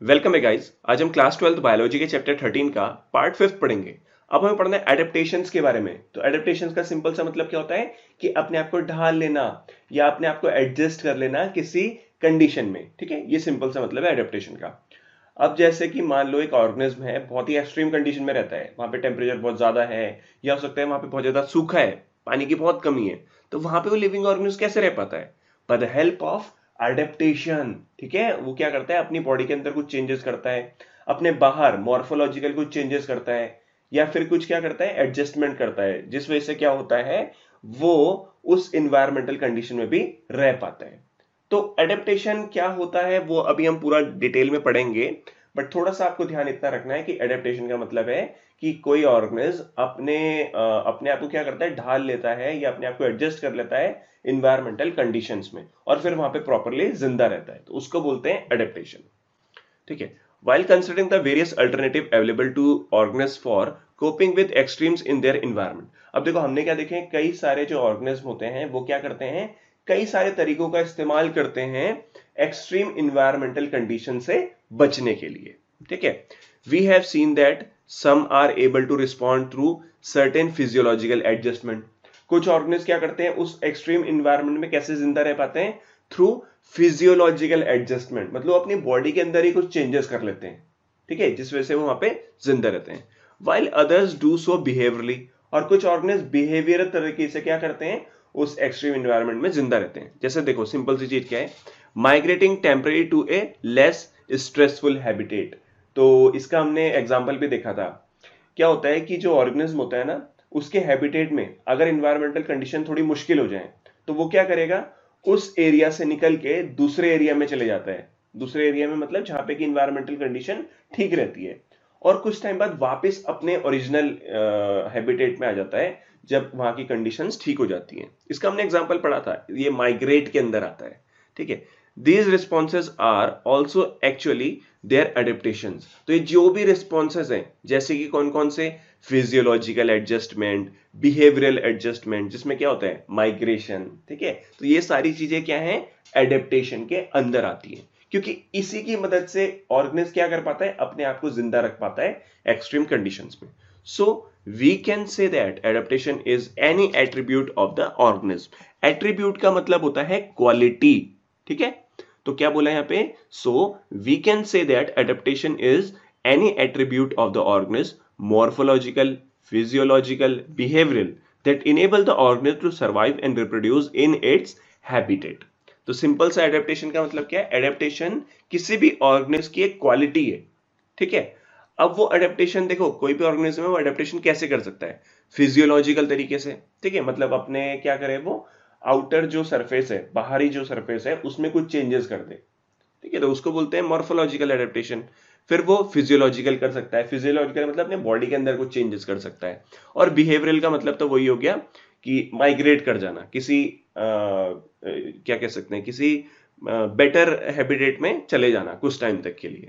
Welcome है guys. आज हम क्लास 12 बायोलॉजी के चैप्टर 13 का पार्ट 5 पढ़ेंगे। अब हमें पढ़ना है एडेप्टेशंस के बारे में। तो एडेप्टेशंस का सिंपल सा मतलब क्या होता है कि अपने आप को ढाल लेना या अपने आप को एडजस्ट कर लेना किसी कंडीशन में। ठीक है, ये सिंपल सा मतलब है एडेप्टेशन का। अब जैसे कि मान लो एक ऑर्गेनिज्म है, बहुत ही एक्सट्रीम कंडीशन में रहता है, वहां पे टेम्परेचर बहुत ज्यादा है या हो सकता है वहां पे बहुत ज्यादा सूखा है, पानी की बहुत कमी है। तो वहां पे वो लिविंग ऑर्गेनिज्म कैसे रह पाता है? By the help of adaptation. ठीक है, वो क्या करता है, अपनी बॉडी के अंदर कुछ चेंजेस करता है, अपने बाहर मॉर्फोलॉजिकल कुछ चेंजेस करता है, या फिर कुछ क्या करता है, एडजस्टमेंट करता है, जिस वजह से क्या होता है, वो उस इन्वायरमेंटल कंडीशन में भी रह पाता है। तो एडेप्टेशन क्या होता है वो अभी हम पूरा डिटेल में पढ़ेंगे, बट थोड़ा सा आपको ध्यान इतना रखना है कि एडेप्टेशन का मतलब है कि कोई ऑर्गेनिज्म अपने आप को क्या करता है, ढाल लेता है या अपने आप को एडजस्ट कर लेता है इन्वायरमेंटल कंडीशंस में, और फिर वहां पे प्रॉपरली जिंदा रहता है, तो उसको बोलते हैं एडेप्टेशन। ठीक है, while considering the various alternative available to organisms for coping with extremes in their environment। अब देखो हमने क्या देखे, कई सारे जो ऑर्गेनिज्म होते हैं वो क्या करते हैं, कई सारे तरीकों का इस्तेमाल करते हैं एक्सट्रीम इन्वायरमेंटल कंडीशन से बचने के लिए। ठीक है, we have seen that some are able to respond through certain physiological adjustment. कुछ ऑर्गेनिज्म क्या करते हैं, उस एक्सट्रीम इन्वायरमेंट में कैसे जिंदा रह पाते हैं, थ्रू फिजियोलॉजिकल एडजस्टमेंट, मतलब अपनी बॉडी के अंदर ही कुछ चेंजेस कर लेते हैं। ठीक है, जिस वजह से वो वहां पे जिंदा रहते हैं। While others do so behaviourally, और कुछ ऑर्गेनिज्म बिहेवियर तरीके से क्या करते हैं, उस एक्सट्रीम इन्वायरमेंट में जिंदा रहते हैं। जैसे देखो सिंपल सी चीज क्या है, migrating temporary to a less stressful habitat. तो इसका हमने एग्जाम्पल भी देखा था। क्या होता है कि जो ऑर्गेनिज्म होता है ना, उसके हैबिटेट में अगर इन्वायरमेंटल कंडीशन थोड़ी मुश्किल हो जाए तो वो क्या करेगा, उस एरिया से निकल के दूसरे एरिया में चले जाता है। दूसरे एरिया में मतलब जहां पे की इन्वायरमेंटल कंडीशन ठीक रहती है, और कुछ टाइम बाद वापस अपने ओरिजिनल हैबिटेट में आ जाता है जब वहां की कंडीशंस ठीक हो जाती हैं। इसका हमने एग्जांपल पढ़ा था, ये माइग्रेट के अंदर आता है। ठीक है, these responses are also actually their adaptations. तो ये जो भी रिस्पॉन्सेज हैं, जैसे कि कौन कौन से, फिजियोलॉजिकल एडजस्टमेंट, बिहेवियरल एडजस्टमेंट, जिसमें क्या होता है, माइग्रेशन। ठीक है, तो ये सारी चीजें क्या हैं, एडेप्टेशन के अंदर आती है, क्योंकि इसी की मदद से ऑर्गेनिज्म क्या कर पाता है, अपने आप को जिंदा रख पाता है एक्सट्रीम कंडीशंस में। So we can say that adaptation is any attribute of the organism. Attribute का मतलब होता है क्वालिटी। ठीक है, तो क्या बोला यहां पे, so we can say that adaptation is any attribute of the organism, morphological, physiological, behavioral, that enable the organism to survive and reproduce in its habitat। तो सिंपल सा एडेप्टेशन का मतलब क्या है, एडेप्टेशन किसी भी ऑर्गेनिज्म की एक क्वालिटी है। ठीक है, अब वो एडेप्टेशन देखो, कोई भी ऑर्गेनिज्म है वो एडेप्टेशन कैसे कर सकता है, फिजियोलॉजिकल तरीके से। ठीक है, मतलब अपने क्या करे, वो आउटर जो सरफेस है, बाहरी जो सरफेस है, उसमें कुछ चेंजेस कर दे। ठीक है, तो उसको बोलते हैं मॉर्फोलॉजिकल एडेप्टेशन। फिर वो फिजियोलॉजिकल कर सकता है, फिजियोलॉजिकल मतलब अपने बॉडी के अंदर कुछ चेंजेस कर सकता है। और बिहेवियरल का मतलब तो वही हो गया कि माइग्रेट कर जाना, किसी क्या कह सकते हैं, किसी बेटर हैबिटेट में चले जाना कुछ टाइम तक के लिए।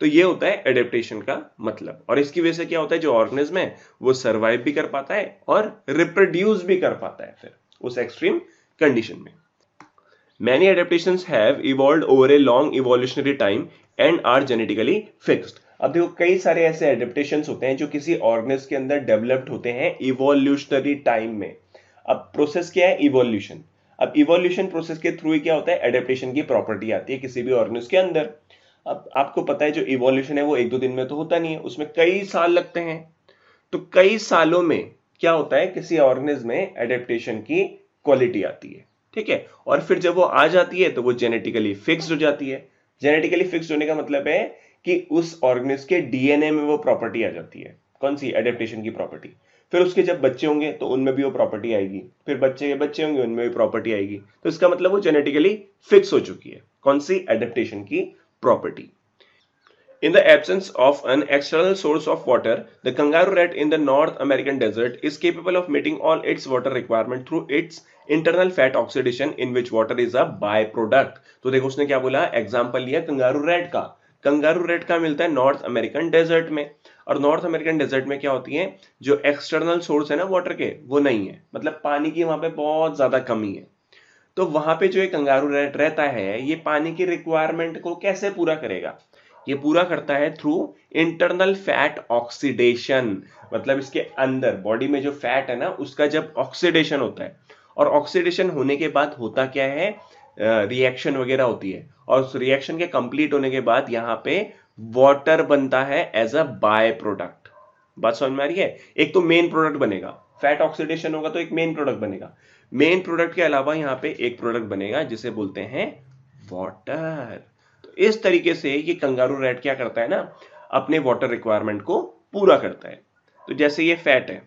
तो ये होता है एडेप्टेशन का मतलब, और इसकी वजह से क्या होता है, जो ऑर्गेनिज्म है वो सर्वाइव भी कर पाता है और रिप्रोड्यूस भी कर पाता है फिर उस एक्सट्रीम कंडीशन में। Many adaptations have evolved over a long evolutionary time and are genetically fixed। अब देखो कई सारे ऐसे एडेप्टेशंस होते हैं जो किसी ऑर्गेनिज्म के अंदर डेवलप्ड होते हैं इवोल्यूशनरी टाइम में। अब प्रोसेस क्या है, इवोल्यूशन। अब इवोल्यूशन प्रोसेस के थ्रू ही क्या होता है, एडेप्टेशन की प्रॉपर्टी आती है किसी भी ऑर्गेनिज्म के अंदर। अब आपको पता है जो इवोल्यूशन है वो एक दो दिन में तो होता नहीं है, उसमें कई साल लगते हैं। तो कई सालों में क्या होता है, किसी ऑर्गेनिज्म में एडेप्टेशन की क्वालिटी आती है। ठीक है, और फिर जब वो आ जाती है तो वो जेनेटिकली फिक्स्ड हो जाती है। जेनेटिकली फिक्स्ड होने का मतलब है कि उस ऑर्गेनिज्म के डीएनए में वो प्रॉपर्टी आ जाती है, कौन सी, एडेप्टेशन की प्रॉपर्टी। फिर उसके जब बच्चे होंगे तो उनमें भी वो प्रॉपर्टी आएगी, फिर बच्चे के बच्चे होंगे उनमें भी प्रॉपर्टी आएगी। तो इसका मतलब वो जेनेटिकली फिक्स हो चुकी है, कौन सी, एडेप्टेशन की property. In the absence of an external source of water, the kangaroo rat in the North American desert is capable of meeting all its water requirement through its internal fat oxidation in which water is a byproduct। तो देखो उसने क्या बोला, example लिया kangaroo rat का। Kangaroo rat का मिलता है नॉर्थ अमेरिकन डेजर्ट में, और नॉर्थ अमेरिकन डेजर्ट में क्या होती है, जो एक्सटर्नल सोर्स है ना वाटर के, वो नहीं है, मतलब पानी की वहां पे बहुत ज्यादा कमी है। तो वहां पे जो ये कंगारू रेट रहता है, ये पानी की रिक्वायरमेंट को कैसे पूरा करेगा, ये पूरा करता है थ्रू इंटरनल फैट ऑक्सीडेशन, मतलब इसके अंदर बॉडी में जो फैट है ना उसका जब ऑक्सीडेशन होता है, और ऑक्सीडेशन होने के बाद होता क्या है, रिएक्शन वगैरह होती है, और उस रिएक्शन के कंप्लीट होने के बाद यहाँ पे वाटर बनता है एज अ बाय प्रोडक्ट। बात समझ में आ रही है? एक तो मेन प्रोडक्ट बनेगा, फैट ऑक्सीडेशन होगा तो एक मेन प्रोडक्ट बनेगा, मेन प्रोडक्ट के अलावा यहाँ पे एक प्रोडक्ट बनेगा जिसे बोलते हैं वाटर। तो इस तरीके से ये कंगारू रैट क्या करता है ना, अपने वाटर रिक्वायरमेंट को पूरा करता है। तो जैसे ये फैट है,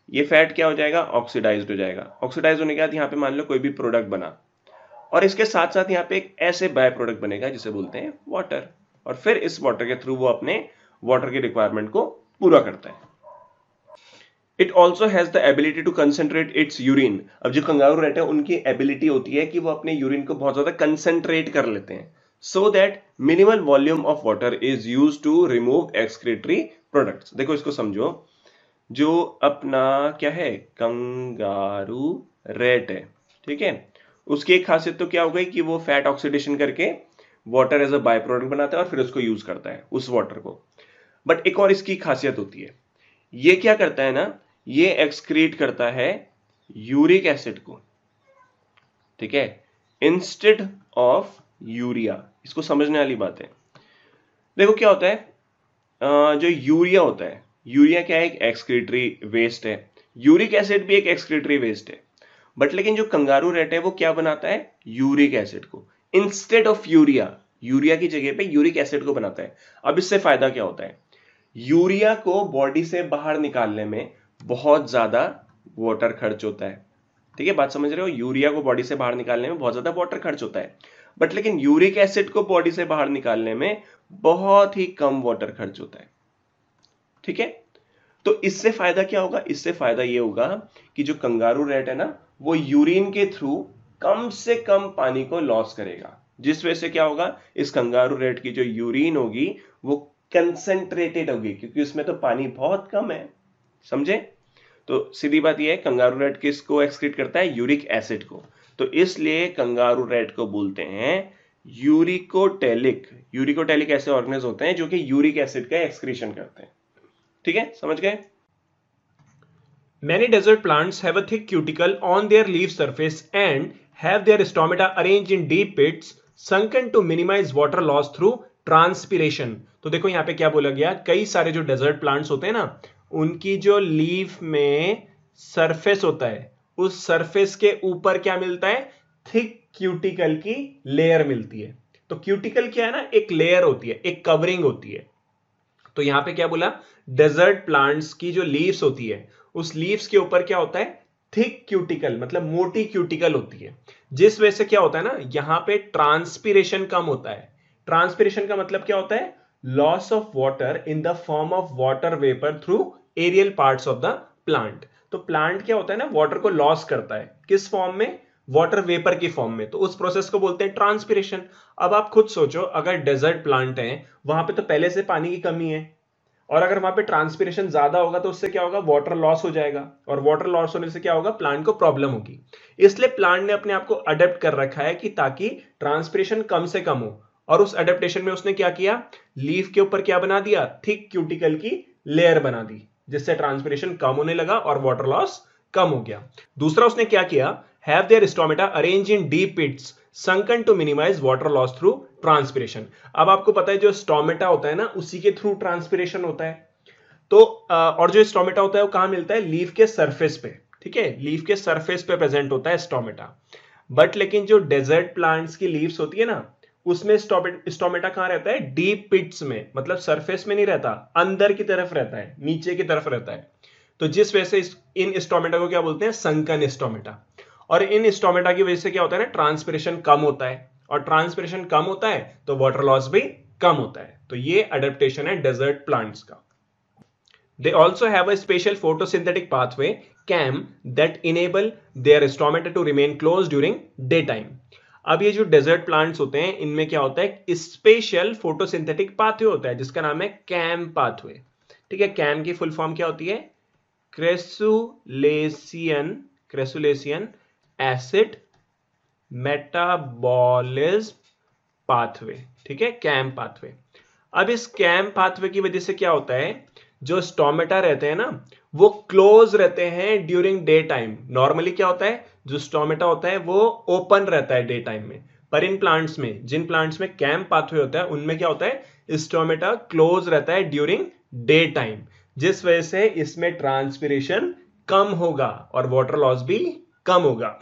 ये फैट क्या हो जाएगा, ऑक्सीडाइज्ड हो जाएगा, ऑक्सीडाइज होने के बाद यहाँ पे मान लो कोई भी प्रोडक्ट बना, और इसके साथ साथ यहाँ पे एक ऐसे बाय प्रोडक्ट बनेगा जिसे बोलते हैं वाटर, और फिर इस वाटर के थ्रू वो अपने वाटर की रिक्वायरमेंट को पूरा करता है। It also has the ability to concentrate its urine. अब जो कंगारू रहते हैं उनकी एबिलिटी होती है कि वो अपने यूरिन को बहुत ज्यादा कंसेंट्रेट कर लेते हैं, so that minimal volume of water is use to remove excretory products. देखो इसको समझो, जो अपना क्या है कंगारू रेट है, ठीक है, उसकी एक खासियत तो क्या हो गई कि वो फैट ऑक्सीडेशन करके water as a by product बनाता है और फिर उसको यूज करता है उस वाटर को। बट एक और इसकी खासियत होती है, ये क्या करता है ना, ये एक्सक्रीट करता है यूरिक एसिड को, ठीक है, इंस्टेड ऑफ यूरिया। इसको समझने वाली बात है। देखो क्या होता है, जो यूरिया होता है, यूरिया क्या है, एक एक्सक्रीटरी वेस्ट है, यूरिक एसिड भी एक एक्सक्रीटरी वेस्ट है, बट लेकिन जो कंगारू रेट है वो क्या बनाता है, यूरिक एसिड को इंस्टेड ऑफ यूरिया, यूरिया की जगह पे यूरिक एसिड को बनाता है। अब इससे फायदा क्या होता है, यूरिया को बॉडी से बाहर निकालने में बहुत ज्यादा वाटर खर्च होता है, ठीक है, बात समझ रहे हो, यूरिया को बॉडी से बाहर निकालने में बहुत ज्यादा वाटर खर्च होता है, बट लेकिन यूरिक एसिड को बॉडी से बाहर निकालने में बहुत ही कम वाटर खर्च होता है, ठीक है। तो इससे फायदा क्या होगा, इससे फायदा ये होगा कि जो कंगारू रैट है ना वो यूरिन के थ्रू कम से कम पानी को लॉस करेगा, जिस वजह से क्या होगा, इस कंगारू रैट की जो यूरिन होगी वो कंसेंट्रेटेड होगी, क्योंकि उसमें तो पानी बहुत कम है, समझे। तो सीधी बात यह है, कंगारू रैट किसको एक्सक्रीट करता है, यूरिक एसिड को। तो इसलिए कंगारू रैट को बोलते हैं यूरिकोटेलिक। यूरिकोटेलिक ऐसे ऑर्गेनिज्म होते हैं जो कि यूरिक एसिड का एक्सक्रीशन करते हैं, ठीक है, समझ गए। Many desert plants have a thick cuticle on their leaf surface and have their stomata arranged in deep pits sunken to minimize water loss through transpiration। तो देखो यहाँ पे क्या बोला गया, कई सारे जो डेजर्ट प्लांट्स होते हैं ना उनकी जो लीफ में सरफेस होता है, उस सरफेस के ऊपर क्या मिलता है, थिक क्यूटिकल की लेयर मिलती है। तो क्यूटिकल क्या है ना, एक लेयर होती है, एक कवरिंग होती है। तो यहां पे क्या बोला, डेजर्ट प्लांट्स की जो लीव्स होती है उस लीव्स के ऊपर क्या होता है, थिक क्यूटिकल, मतलब मोटी क्यूटिकल होती है, जिस वजह से क्या होता है ना, यहां पे ट्रांसपिरेशन कम होता है। ट्रांसपिरेशन का मतलब क्या होता है, loss of water in the form of water vapour through aerial parts of the plant. तो प्लांट क्या होता है ना, वाटर को लॉस करता है, किस फॉर्म में, वाटर वेपर की फॉर्म में, तो उस प्रोसेस को बोलते हैं ट्रांसपिरेशन। अब आप खुद सोचो, अगर डेजर्ट प्लांट है वहां पे तो पहले से पानी की कमी है, और अगर वहां पे ट्रांसपिरेशन ज्यादा होगा तो उससे क्या होगा, वाटर लॉस हो जाएगा, और वाटर लॉस होने से क्या होगा, प्लांट को प्रॉब्लम होगी। इसलिए प्लांट ने अपने आप को अडेप्ट कर रखा है कि ताकि ट्रांसपिरेशन कम से कम हो, और उस अडेप्टेशन में उसने क्या किया, लीफ के ऊपर क्या बना दिया, थिक क्यूटिकल की लेयर बना दी, जिससे ट्रांसपिरेशन कम होने लगा और वाटर लॉस कम हो गया। दूसरा उसने क्या किया, have their stomata arrange in deep pits sunken to minimise water loss through transpiration. अब आपको पता है जो स्टोमेटा होता है ना उसी के थ्रू ट्रांसपिरेशन होता है। तो और जो स्टोमेटा होता है वो कहां मिलता है, लीफ के सरफेस पे, ठीक है, लीफ के सरफेस पे प्रेजेंट होता है स्टोमेटा। बट लेकिन जो डेजर्ट प्लांट्स की लीव्स होती है ना उसमें स्टोमेटा कहां रहता है, डीप पिट्स में, मतलब सरफेस में नहीं रहता, अंदर की तरफ रहता है, नीचे की तरफ रहता है। तो जिस वजह से इन स्टोमेटा को क्या बोलते हैं, संकन स्टोमेटा। और इन स्टोमेटा की वजह से क्या होता है ना, ट्रांसपिरेशन कम होता है, और ट्रांसपिरेशन कम होता है तो वाटर लॉस भी कम होता है। तो ये अडेप्टेशन है डेजर्ट प्लांट्स का। They also have a special photosynthetic pathway CAM that enable their stomata to remain closed during daytime। अब ये जो डेजर्ट प्लांट्स होते हैं इनमें क्या होता है, स्पेशल फोटोसिंथेटिक पाथवे होता है जिसका नाम है कैम पाथवे, ठीक है। कैम की फुल फॉर्म क्या होती है, क्रेसुलेशियन एसिड मेटाबॉलिज्म पाथवे, ठीक है, कैम पाथवे। अब इस कैम पाथवे की वजह से क्या होता है, जो स्टोमेटा रहते हैं ना वो क्लोज रहते हैं ड्यूरिंग डे टाइम। नॉर्मली क्या होता है, जो स्टोमेटा होता है वो ओपन रहता है डे टाइम में, पर इन प्लांट्स में, जिन प्लांट्स में कैम पाथवे होता है उनमें क्या होता है, स्टोमेटा क्लोज रहता है ड्यूरिंग डे टाइम, जिस वजह से इसमें ट्रांसपिरेशन कम होगा और वाटर लॉस भी कम होगा।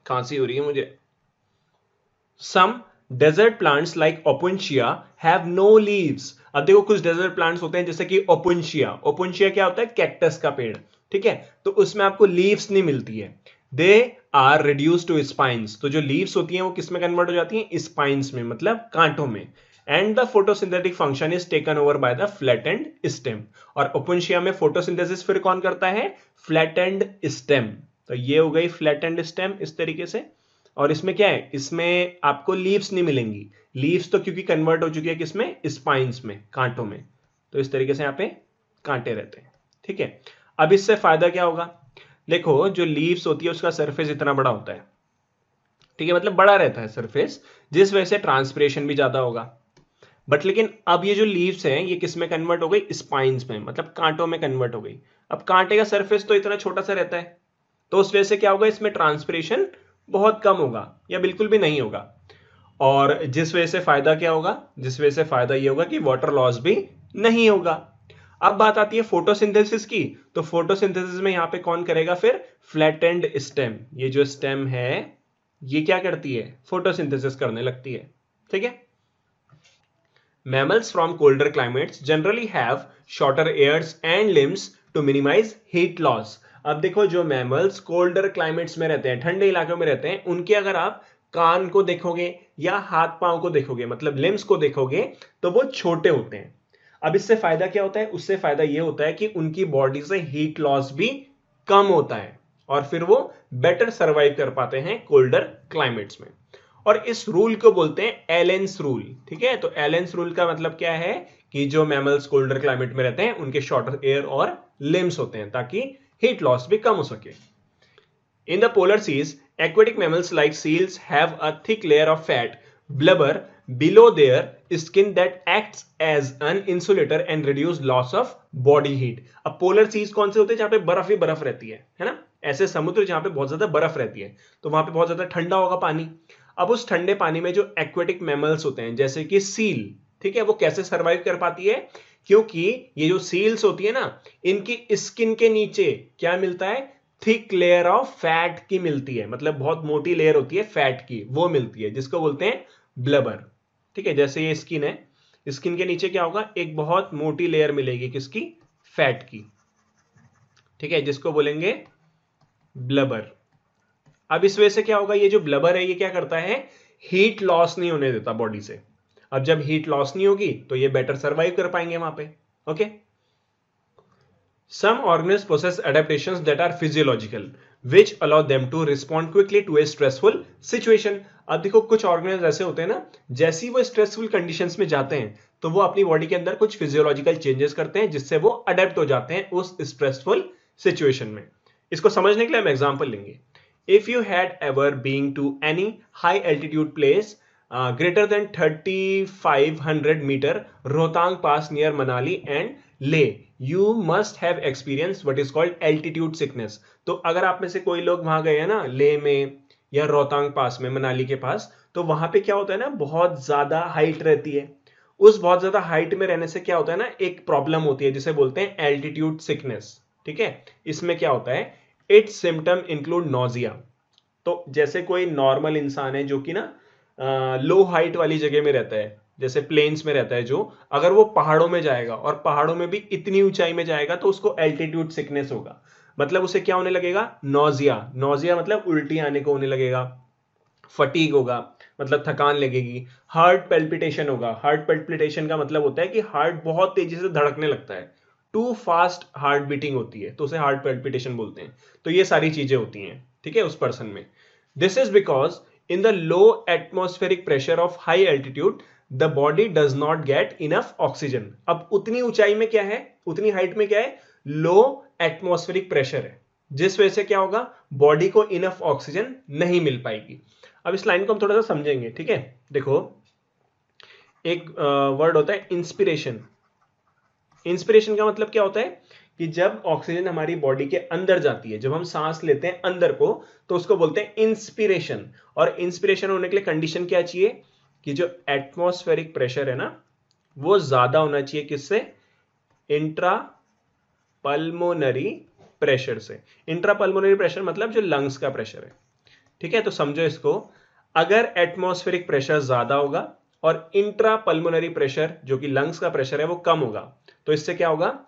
खांसी हो रही है मुझे। Some desert plants like opuntia have no leaves। अब देखो कुछ डेजर्ट प्लांट्स होते हैं जैसे कि ओपुंशिया। ओपुंशिया क्या होता है, कैक्टस का पेड़, ठीक है, तो उसमें आपको लीव्स नहीं मिलती है, they are reduce to spines. तो जो लीव्स होती हैं वो किस में कन्वर्ट हो जाती हैं, स्पाइन्स में, मतलब कांटों में। And the photosynthetic function is taken over by the flattened stem. और ओपुंशिया में फोटोसिंथेसिस फिर कौन करता है, फ्लैटेंड स्टेम। तो ये हो गई फ्लैटेंड स्टेम इस तरीके से। और इसमें क्या है, इसमें आपको लीव्स नहीं मिलेंगी, लीव्स तो क्योंकि कन्वर्ट हो चुकी है किसमें, स्पाइन्स में, कांटों में। तो इस तरीके से यहाँ पे कांटे रहते हैं, ठीक है। अब इससे फायदा क्या होगा, देखो जो लीव्स होती है उसका सरफेस इतना बड़ा होता है, ठीक है, मतलब बड़ा रहता है सरफेस, जिस वजह से ट्रांसपिरेशन भी ज्यादा होगा। बट लेकिन अब ये जो लीव्स हैं ये किस में कन्वर्ट हो गई, स्पाइन्स में, मतलब कांटों में कन्वर्ट हो गई। अब कांटे का सरफेस तो इतना छोटा सा रहता है, तो उस वजह से क्या होगा, इसमें ट्रांसपिरेशन बहुत कम होगा या बिल्कुल भी नहीं होगा। और जिस वजह से फायदा क्या होगा, जिस वजह से फायदा ये होगा कि वाटर लॉस भी नहीं होगा। अब बात आती है फोटोसिंथेसिस की, तो फोटोसिंथेसिस में यहां पे कौन करेगा फिर, फ्लैटेंड स्टेम। ये जो स्टेम है ये क्या करती है, फोटोसिंथेसिस करने लगती है, ठीक है। Mammals from colder climates generally have shorter ears and limbs to minimize heat loss। अब देखो जो मैमल्स कोल्डर क्लाइमेट्स में रहते हैं, ठंडे इलाकों में रहते हैं, उनके अगर आप कान को देखोगे या हाथ पांव को देखोगे, मतलब लिम्स को देखोगे, तो वो छोटे होते हैं। अब इससे फायदा क्या होता है, उससे फायदा ये होता है कि उनकी बॉडी से हीट लॉस भी कम होता है और फिर वो बेटर सर्वाइव कर पाते हैं कोल्डर क्लाइमेट्स में। और इस रूल को बोलते हैं एलेंस रूल, ठीक है। तो एलेंस रूल का मतलब क्या है कि जो मैमल्स कोल्डर क्लाइमेट में रहते हैं उनके शॉर्टर एयर और लिम्स होते हैं ताकि हीट लॉस भी कम हो सके। In the polar seas aquatic mammals like seals have a thick layer of fat blubber below their skin that acts as an insulator and reduce loss of body heat। अब polar seize कौन से होते हैं, जहां पे बर्फ ही बर्फ रहती है ना, ऐसे समुद्र जहां पे बहुत ज्यादा बर्फ रहती है, तो वहां पे बहुत ज्यादा ठंडा होगा पानी। अब उस ठंडे पानी में जो एक्वेटिक मैमल्स होते हैं जैसे कि सील, ठीक है, वो कैसे सरवाइव कर पाती है, क्योंकि ये जो सील्स होती है ना, इनकी स्किन के नीचे क्या मिलता है, थिक लेयर ऑफ फैट की मिलती है, मतलब बहुत मोटी लेयर होती है फैट की, वो मिलती है, जिसको बोलते हैं ब्लबर, ठीक है। जैसे ये स्किन है, स्किन के नीचे क्या होगा, एक बहुत मोटी लेयर मिलेगी किसकी, फैट की, ठीक है, जिसको बोलेंगे ब्लबर। अब इस वजह से क्या होगा, ये जो ब्लबर है ये क्या करता है, हीट लॉस नहीं होने देता बॉडी से। अब जब हीट लॉस नहीं होगी तो ये बेटर सर्वाइव कर पाएंगे वहां पे, okay. Some organisms possess adaptations that are physiological, which allow them to respond quickly to a stressful situation। अब देखो कुछ ऑर्गेनिज्म ऐसे होते हैं ना, जैसे ही वो स्ट्रेसफुल कंडीशंस में जाते हैं तो वो अपनी बॉडी के अंदर कुछ फिजियोलॉजिकल चेंजेस करते हैं जिससे वो अडेप्ट हो जाते हैं उस स्ट्रेसफुल सिचुएशन में। इसको समझने के लिए हम एग्जांपल लेंगे। If you had ever been to any high altitude place greater than 3500 meter Rohtang Pass near Manali and Leh, you must have experienced what is called altitude sickness। तो अगर आप में से कोई लोग वहां गए हैं ना, लेह में या रोहतांग पास में, मनाली के पास, तो वहां पे क्या होता है ना, बहुत ज्यादा हाइट रहती है। उस बहुत ज्यादा हाइट में रहने से क्या होता है ना, एक प्रॉब्लम होती है जिसे बोलते हैं एल्टीट्यूड सिकनेस, ठीक है। इसमें क्या होता है, इट्स सिम्टम इंक्लूड नोजिया। तो जैसे कोई नॉर्मल इंसान है जो कि ना लो हाइट वाली जगह में रहता है, जैसे प्लेन्स में रहता है, जो अगर वो पहाड़ों में जाएगा और पहाड़ों में भी इतनी ऊंचाई में जाएगा तो उसको एल्टीट्यूड सिकनेस होगा, मतलब उसे क्या होने लगेगा, नोजिया। नोजिया मतलब उल्टी आने को होने लगेगा, फटीग होगा मतलब थकान लगेगी, हार्ट पेल्पिटेशन होगा। हार्ट पेल्पिटेशन का मतलब होता है कि हार्ट बहुत तेजी से धड़कने लगता है, टू फास्ट हार्ट बीटिंग होती है, तो उसे हार्ट पेल्पिटेशन बोलते हैं। तो ये सारी चीजें होती हैं, ठीक है, उस पर्सन में। This is because in the low atmospheric pressure of high altitude the body does not get enough oxygen. अब उतनी ऊंचाई में क्या है, उतनी हाइट में क्या है, लो एटमॉस्फेरिक प्रेशर है, जिस वजह से क्या होगा, बॉडी को इनफ ऑक्सीजन नहीं मिल पाएगी। अब इस लाइन को हम थोड़ा सा समझेंगे, ठीक है। देखो एक वर्ड होता है इंस्पिरेशन। इंस्पिरेशन का मतलब क्या होता है कि जब ऑक्सीजन हमारी बॉडी के अंदर जाती है, जब हम सांस लेते हैं अंदर को, तो उसको बोलते हैं इंस्पिरेशन। और इंस्पिरेशन होने के लिए कंडीशन क्या चाहिए कि जो एटमॉस्फेरिक प्रेशर है ना वो ज्यादा होना चाहिए किससे? इंट्रा पल्मोनरी प्रेशर से। इंट्रा पल्मोनरी प्रेशर मतलब जो लंग्स का प्रेशर है। ठीक है, तो समझो इसको, अगर एटमॉस्फेरिक प्रेशर ज्यादा होगा और इंट्रा पल्मोनरी प्रेशर जो कि लंग्स का प्रेशर है वो कम होगा, तो इससे क्या होगा?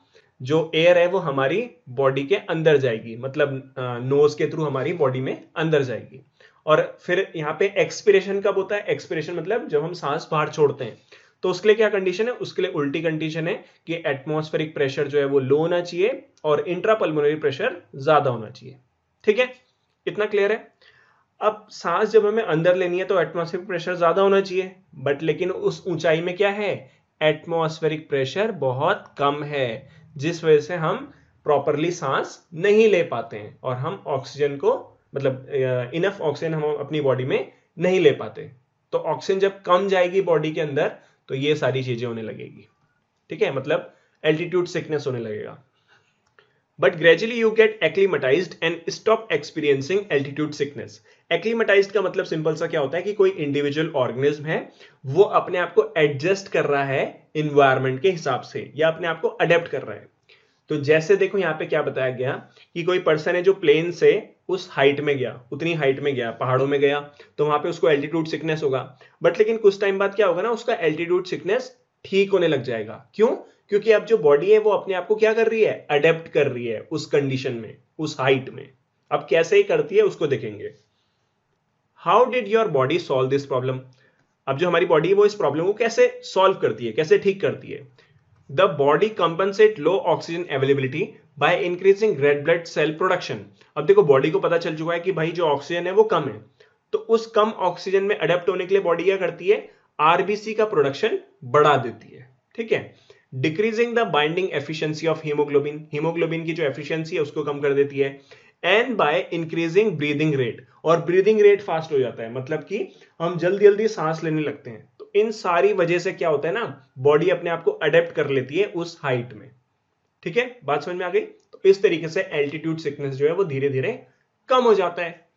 जो एयर है वो हमारी बॉडी के अंदर जाएगी, मतलब नोज के थ्रू हमारी बॉडी में अंदर जाएगी। और फिर यहाँ पे एक्सपिरेशन कब होता है? एक्सपिरेशन मतलब जब हम सांस बाहर छोड़ते हैं, तो उसके लिए क्या कंडीशन है? उसके लिए उल्टी कंडीशन है कि एटमॉस्फेरिक प्रेशर जो है वो लो होना चाहिए और इंट्रा पल्मोनरी प्रेशर ज्यादा होना चाहिए। ठीक है, इतना क्लियर है? अब सांस जब हमें अंदर लेनी है तो एटमॉस्फेरिक प्रेशर ज्यादा होना चाहिए, बट लेकिन उस ऊंचाई में क्या है? एटमॉस्फेरिक प्रेशर बहुत कम है, जिस वजह से हम प्रॉपरली सांस नहीं ले पाते हैं और हम ऑक्सीजन को, मतलब इनफ ऑक्सीजन हम अपनी बॉडी में नहीं ले पाते। तो ऑक्सीजन जब कम जाएगी बॉडी के अंदर तो ये सारी चीजें होने लगेगी। ठीक है, मतलब एल्टीट्यूड सिकनेस होने लगेगा। But gradually you get acclimatized and stop experiencing altitude sickness. Acclimatized का मतलब सिंपल सा क्या होता है कि कोई इंडिविजुअल ऑर्गेनिज्म है वो अपने आप को एडजस्ट कर रहा है इन्वायरमेंट के हिसाब से या अपने आप को अडेप्ट कर रहा है। तो जैसे देखो यहाँ पे क्या बताया गया कि कोई पर्सन है जो प्लेन से उस हाइट में गया, उतनी हाइट में गया, पहाड़ों में गया, तो वहां पे उसको एल्टीट्यूड सिकनेस होगा। बट लेकिन कुछ टाइम बाद क्या होगा ना, उसका एल्टीट्यूड सिकनेस ठीक होने लग जाएगा। क्यों? क्योंकि अब जो बॉडी है वो अपने आप को क्या कर रही है? अडेप्ट कर रही है उस कंडीशन में, उस हाइट में। अब कैसे ही करती है उसको देखेंगे। How did your body solve this problem? अब जो हमारी बॉडी है वो इस प्रॉब्लम को कैसे सॉल्व करती है, कैसे ठीक करती है? The body compensate low oxygen availability by increasing red blood cell production. अब देखो बॉडी को पता चल चुका है कि भाई जो ऑक्सीजन है वो कम है, तो उस कम ऑक्सीजन में अडेप्ट होने के लिए बॉडी क्या करती है? आरबीसी का प्रोडक्शन बढ़ा देती है। ठीक है, decreasing the binding efficiency of haemoglobin, haemoglobin की जो एफिशिएंसी है उसको कम कर देती है। And by increasing breathing rate, और ब्रीदिंग रेट फास्ट हो जाता है, मतलब कि हम जल्दी जल्दी सांस लेने लगते हैं। तो इन सारी वजह से क्या होता है ना, बॉडी अपने आप को अडेप्ट कर लेती है उस हाइट में। ठीक है, बात समझ में आ गई? तो इस तरीके से एल्टीट्यूड सिकनेस जो है वो धीरे धीरे कम हो जाता है।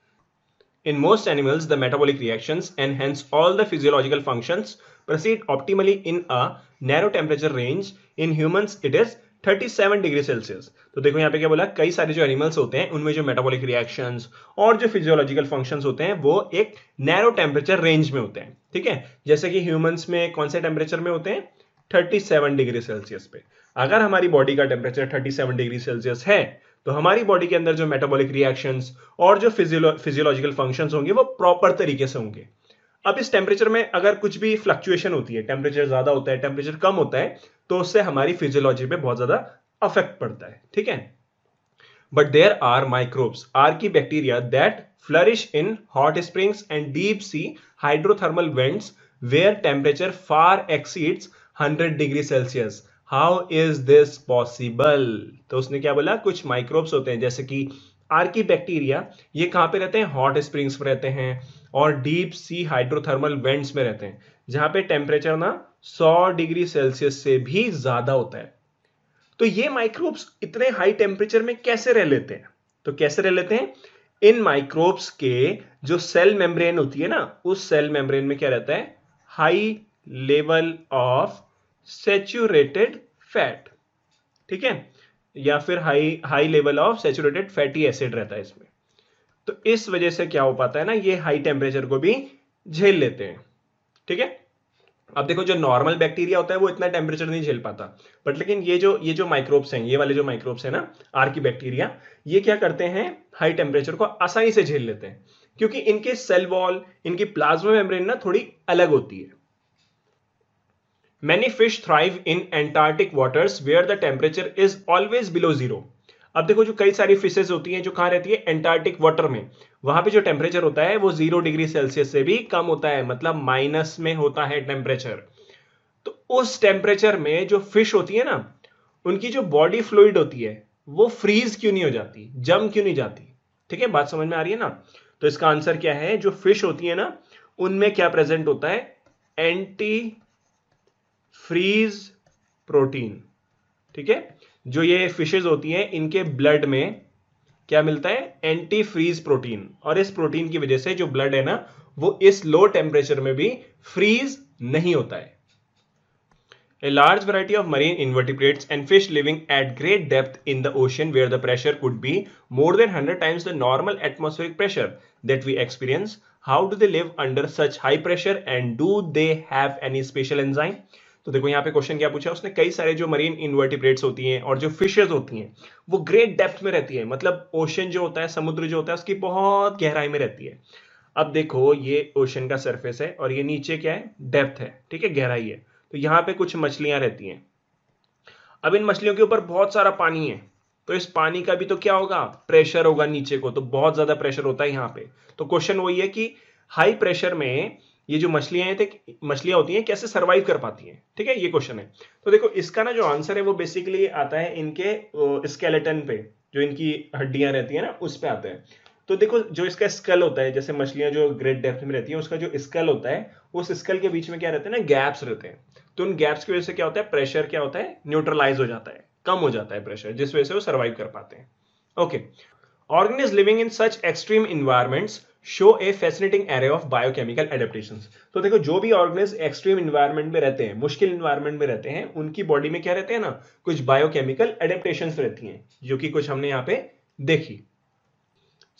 In most animals, the metabolic reactions and hence all the physiological functions proceed optimally in a narrow temperature range. In humans, it is 37 degree Celsius. तो देखो यहाँ पे क्या बोला, कई सारे जो एनिमल्स होते हैं उनमें जो मेटाबॉलिक रिएक्शंस और जो फिजियोलॉजिकल फंक्शंस होते हैं वो एक नैरो टेम्परेचर रेंज में होते हैं। ठीक है, जैसे कि ह्यूमंस में कौन से टेम्परेचर में होते हैं? 37 डिग्री सेल्सियस पे। अगर हमारी बॉडी का टेम्परेचर 37 डिग्री सेल्सियस है तो हमारी बॉडी के अंदर जो मेटाबॉलिक रिएक्शंस और जो फिजियोलॉजिकल फंक्शंस होंगे वो प्रॉपर तरीके से होंगे। अब इस टेम्परेचर में अगर कुछ भी फ्लक्चुएशन होती है, टेम्परेचर ज्यादा होता है, टेम्परेचर कम होता है, तो उससे हमारी फिजियोलॉजी पे बहुत ज्यादा अफेक्ट पड़ता है। ठीक है, but there are microbes, archaea bacteria that flourish in hot springs and deep sea hydrothermal vents where temperature far exceeds 100 degree Celsius. How is this possible? तो उसने क्या बोला, कुछ माइक्रोब्स होते हैं जैसे कि आर्की बैक्टीरिया, ये कहां पे रहते हैं? हॉट स्प्रिंग्स में रहते हैं और डीप सी हाइड्रोथर्मल वेंट्स में रहते हैं, जहां पे टेम्परेचर ना 100 डिग्री सेल्सियस से भी ज्यादा होता है। तो ये माइक्रोब्स इतने हाई टेम्परेचर में कैसे रह लेते हैं? तो कैसे रह लेते हैं? इन माइक्रोब्स के जो सेल मेम्ब्रेन होती है ना, उस सेल मेम्ब्रेन में क्या रहता है? High level of saturated fat. ठीक है, या फिर high level of saturated fatty acid रहता है इसमें। तो इस वजह से क्या हो पाता है ना, ये हाई टेम्परेचर को भी झेल लेते हैं। ठीक है, अब देखो जो नॉर्मल बैक्टीरिया होता है वो इतना टेम्परेचर नहीं झेल पाता, बट लेकिन ये जो माइक्रोब्स हैं, ये वाले जो माइक्रोब्स हैं ना, आर्की बैक्टीरिया, ये क्या करते हैं? हाई टेम्परेचर को आसानी से झेल लेते हैं, क्योंकि इनके सेल वॉल, इनकी प्लाज्मा मेम्ब्रेन ना थोड़ी अलग होती है। Many fish thrive in Antarctic waters where the temperature is always below zero. अब देखो जो कई सारी फिशेज होती हैं जो कहां रहती है? एंटार्क्टिक वाटर में। वहां पे जो टेम्परेचर होता है वो 0 डिग्री सेल्सियस से भी कम होता है, मतलब माइनस में होता है टेम्परेचर। तो उस टेम्परेचर में जो फिश होती है ना, उनकी जो बॉडी फ्लूइड होती है वो फ्रीज क्यों नहीं हो जाती, जम क्यों नहीं जाती? ठीक है, बात समझ में आ रही है ना? तो इसका आंसर क्या है? जो फिश होती है ना, उनमें क्या प्रेजेंट होता है? Antifreeze protein. ठीक है, जो ये फिशेज होती हैं इनके ब्लड में क्या मिलता है, एंटी फ्रीज प्रोटीन, और इस प्रोटीन की वजह से जो ब्लड है ना वो इस लो टेम्परेचर में भी फ्रीज नहीं होता है। A large variety of marine invertebrates and fish living at great depth in the ocean where the pressure could be more than 100 times the normal atmospheric pressure that we experience. How do they live under such high pressure and do they have any special enzyme? तो देखो यहाँ पे question क्या पूछा उसने, कई सारे जो मरीन इन्वर्टिब्रेट्स होती हैं और जो फिशेज होती हैं वो ग्रेट डेप्थ में रहती है, मतलब ओशन जो होता है, समुद्र जो होता है उसकी बहुत गहराई में रहती है। अब देखो ये ओशन का सरफेस है और ये नीचे क्या है, डेप्थ है, ठीक है, गहराई है। तो यहाँ पे कुछ मछलियां रहती हैं। अब इन मछलियों के ऊपर बहुत सारा पानी है, तो इस पानी का भी तो क्या होगा, प्रेशर होगा नीचे को, तो बहुत ज्यादा प्रेशर होता है यहाँ पे। तो क्वेश्चन वही है कि हाई प्रेशर में ये जो मछलियां होती हैं कैसे सरवाइव कर पाती हैं, ठीक है, ये क्वेश्चन है। तो देखो इसका ना जो आंसर है वो बेसिकली आता है इनके स्केलेटन पे, जो इनकी हड्डियां रहती है ना उस पे आता है। तो देखो जो इसका स्कल होता है, जैसे मछलियां जो ग्रेट डेप्थ में रहती हैं उसका जो स्कल होता है, उस स्कल के बीच में क्या रहते हैं ना, गैप्स रहते हैं। तो उन गैप्स की वजह से क्या होता है, प्रेशर क्या होता है, न्यूट्रलाइज हो जाता है, कम हो जाता है प्रेशर, जिस वजह से वो सर्वाइव कर पाते हैं। Okay, organism living in such extreme environments show A fascinating array of biochemical adaptations. तो देखो जो भी ऑर्गेनिज्म एक्सट्रीम एनवायरनमेंट में रहते हैं, मुश्किल एनवायरनमेंट में रहते हैं, उनकी बॉडी में क्या रहते हैं ना, कुछ बायोकेमिकल एडेप्टेशंस रहती हैं, जो कि कुछ हमने यहाँ पे देखी।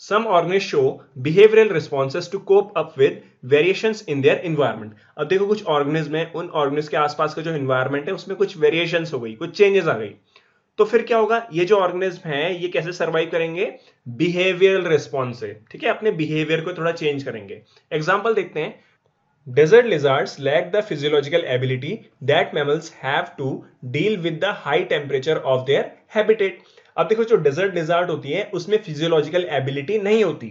Some organisms show behavioral responses to cope up with variations in their environment. अब देखो कुछ ऑर्गेनिज्म है, उन ऑर्गेनिज्म के आसपास का जो एनवायरनमेंट है उसमें कुछ वेरिएशंस हो गई, कुछ चेंजेस आ गई, तो फिर क्या होगा, ये जो ऑर्गेनिज्म है ये कैसे सर्वाइव करेंगे, बिहेवियरल रिस्पॉन्स से, ठीक है, अपने बिहेवियर को थोड़ा चेंज करेंगे। एग्जाम्पल देखते हैं, Desert lizards lack the physiological ability that mammals have to deal with the high temperature of their habitat. अब देखो जो डेजर्ट लिजार्ड होती है उसमें फिजियोलॉजिकल एबिलिटी नहीं होती।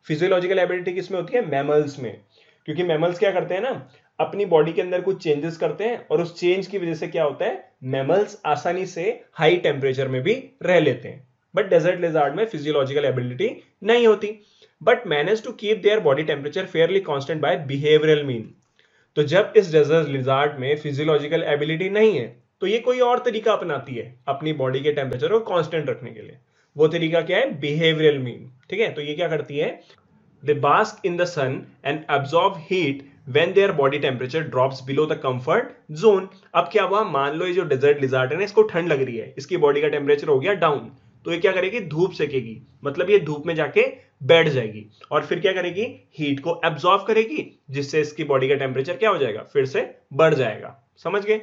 फिजियोलॉजिकल एबिलिटी किसमें होती है, मैमल्स में, क्योंकि मैमल्स क्या करते हैं ना, अपनी बॉडी के अंदर कुछ चेंजेस करते हैं और उस चेंज की वजह से क्या होता है, मैमल्स आसानी से हाई टेम्परेचर में भी रह लेते हैं। बट डेजर्ट लिजार्ड में फिजियोलॉजिकल एबिलिटी नहीं होती, but manage to keep their body temperature fairly constant by behavioural mean. तो जब इस डेजर्ट लिजार्ड में फिजियोलॉजिकल एबिलिटी नहीं है तो ये कोई और तरीका अपनाती है अपनी बॉडी के टेम्परेचर को कांस्टेंट रखने के लिए। वो तरीका क्या है, बिहेवियरल मीन, ठीक है। तो ये क्या करती है, they bask in the sun and absorb heat when their body temperature drops below the comfort zone. अब क्या हुआ, मान लो ये जो डेजर्ट लिजार्ड है ना, इसको ठंड लग रही है, इसकी बॉडी का टेम्परेचर हो गया डाउन, तो ये क्या करेगी, धूप सेकेगी, मतलब ये धूप में जाके बैठ जाएगी और फिर क्या करेगी, हीट को एब्जॉर्ब करेगी, जिससे इसकी बॉडी का टेम्परेचर क्या हो जाएगा, फिर से बढ़ जाएगा, समझ गए।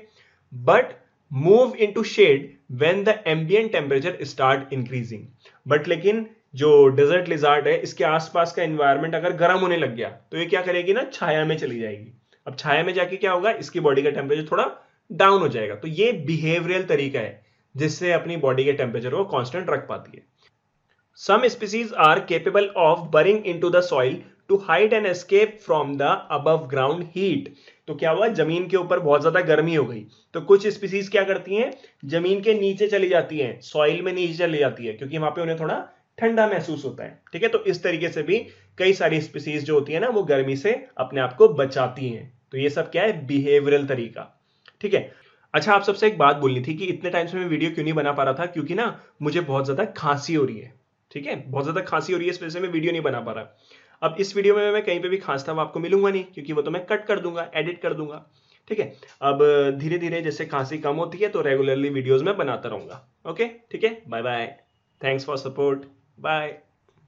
But move into shade when the ambient temperature start increasing. But लेकिन जो डेजर्ट लिजार्ड है इसके आसपास का एनवायरनमेंट अगर गर्म होने लग गया तो ये क्या करेगी ना, छाया में चली जाएगी। अब छाया में जाके क्या होगा, इसकी बॉडी का टेम्परेचर थोड़ा डाउन हो जाएगा। तो ये बिहेवियरल तरीका है जिससे अपनी बॉडी के टेम्परेचर को कांस्टेंट रख पाती है। Some species are capable of burrowing into the soil to hide and escape from the above ground heat. तो क्या हुआ, जमीन के ऊपर बहुत ज्यादा गर्मी हो गई तो कुछ स्पीसीज क्या करती हैं, जमीन के नीचे चली जाती हैं, सॉइल में नीचे चली जाती है, क्योंकि वहां पे उन्हें थोड़ा ठंडा महसूस होता है, ठीक है। तो इस तरीके से भी कई सारी स्पीसीज जो होती है ना वो गर्मी से अपने आप को बचाती हैं। तो ये सब क्या है, बिहेवियरल तरीका, ठीक है। अच्छा, आप सबसे एक बात बोलनी थी कि इतने टाइम से मैं वीडियो क्यों नहीं बना पा रहा था, क्योंकि ना मुझे बहुत ज्यादा खांसी हो रही है, ठीक है, बहुत ज्यादा खांसी हो रही है, इस वजह से मैं वीडियो नहीं बना पा रहा। अब इस वीडियो में मैं कहीं पे भी खांसता हुआ आपको मिलूंगा नहीं, क्योंकि वो तो मैं कट कर दूंगा, एडिट कर दूंगा, ठीक है। अब धीरे धीरे जैसे खांसी कम होती है तो रेगुलरली वीडियोस में बनाता रहूंगा। ओके, ठीक है, bye bye, thanks for support, bye.